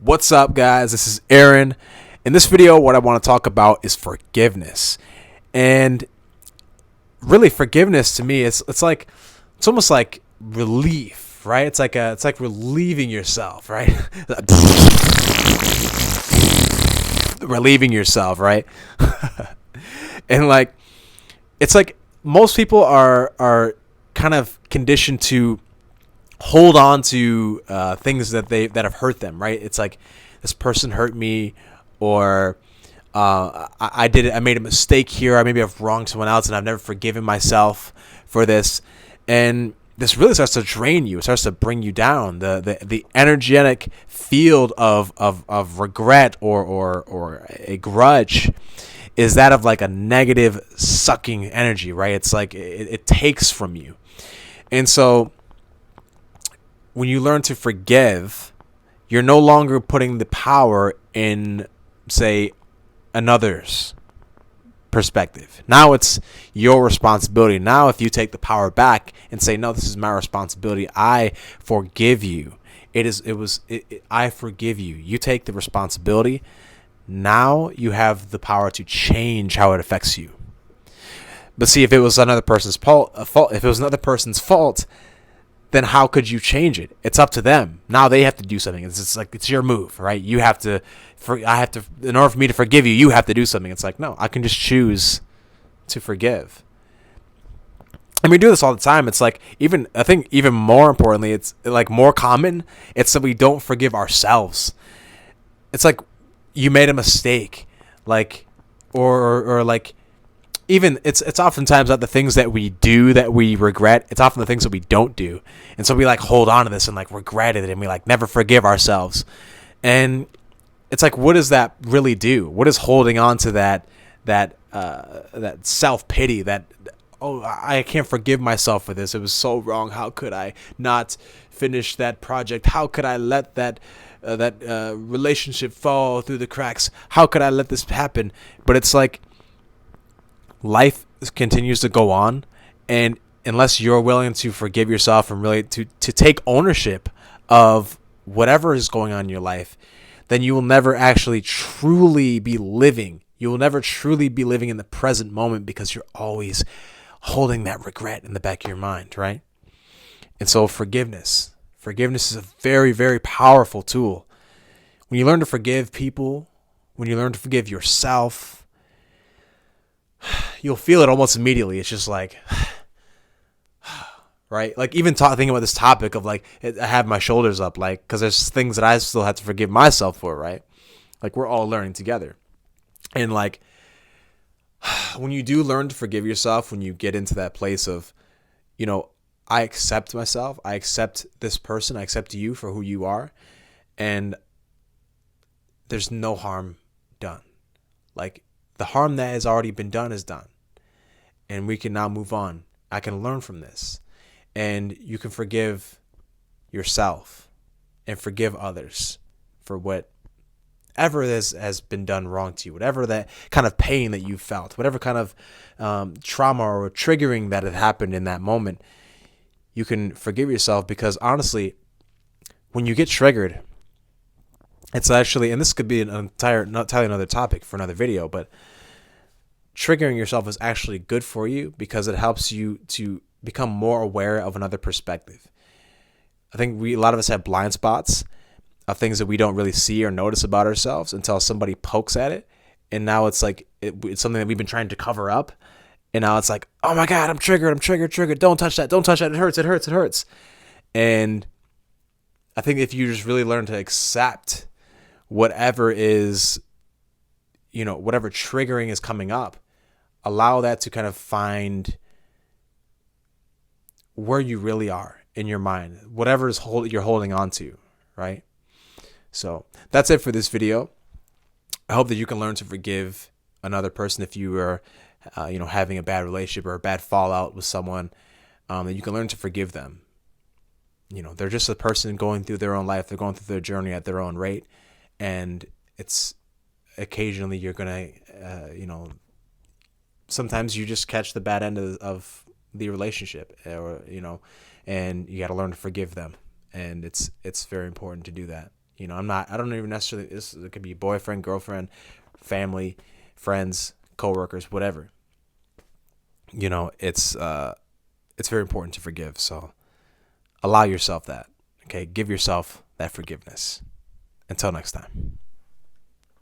What's up, guys? This is Aaron. In this video, what I want to talk about is forgiveness. And really, forgiveness to me, it's almost like relief, right? It's like relieving yourself, right? Relieving yourself, right? And like, it's like most people are kind of conditioned to hold on to things that have hurt them, right? It's like, this person hurt me, or I made a mistake here. I've wronged someone else, and I've never forgiven myself for this. And this really starts to drain you. It starts to bring you down. The energetic field of regret or a grudge is that of like a negative sucking energy, right? It's like it takes from you. And so when you learn to forgive, you're no longer putting the power in, say, another's perspective. Now it's your responsibility. Now if you take the power back and say, no, this is my responsibility, I forgive you. I forgive you. You take the responsibility. Now you have the power to change how it affects you. But see, if it was another person's fault, then how could you change it? It's up to them. Now they have to do something. It's your move, right? In order for me to forgive you, you have to do something. It's like, no, I can just choose to forgive. And we do this all the time. It's like, I think even more importantly, it's like more common. It's that we don't forgive ourselves. It's like you made a mistake, like, or like, even it's oftentimes not the things that we do that we regret. It's often the things that we don't do. And so we like hold on to this and like regret it, and we like never forgive ourselves. And it's like, what does that really do? What is holding on to that self-pity, that, oh, I can't forgive myself for this. It was so wrong. How could I not finish that project? How could I let that relationship fall through the cracks? How could I let this happen? But it's like, life continues to go on, and unless you're willing to forgive yourself and really to take ownership of whatever is going on in your life, then you will never actually truly be living. You will never truly be living in the present moment, because you're always holding that regret in the back of your mind, right? And so forgiveness is a very, very powerful tool. When you learn to forgive people, when you learn to forgive yourself, you'll feel it almost immediately. It's just like, right? Like, even thinking about this topic of like, I have my shoulders up, like, because there's things that I still have to forgive myself for, right? Like, we're all learning together. And like, when you do learn to forgive yourself, when you get into that place of, I accept myself, I accept this person, I accept you for who you are, and there's no harm done. Like, the harm that has already been done is done, and we can now move on. I can learn from this, and you can forgive yourself and forgive others for whatever this has been done wrong to you, whatever that kind of pain that you felt, whatever kind of trauma or triggering that had happened in that moment. You can forgive yourself, because honestly, when you get triggered, it's actually, and this could be entirely another topic for another video, but triggering yourself is actually good for you, because it helps you to become more aware of another perspective. I think a lot of us have blind spots of things that we don't really see or notice about ourselves until somebody pokes at it. And now it's like, it's something that we've been trying to cover up. And now it's like, oh my God, I'm triggered. Don't touch that. It hurts. And I think if you just really learn to accept whatever is, whatever triggering is coming up, allow that to kind of find where you really are in your mind, whatever is you're holding on to, right? So that's it for this video. I hope that you can learn to forgive another person if you are, having a bad relationship or a bad fallout with someone, that you can learn to forgive them. They're just a person going through their own life. They're going through their journey at their own rate. And it's occasionally you're going to, sometimes you just catch the bad end of the relationship, or, and you got to learn to forgive them. And it's very important to do that. I don't even necessarily, it could be boyfriend, girlfriend, family, friends, coworkers, whatever. It's very important to forgive. So allow yourself that. Okay. Give yourself that forgiveness. Until next time.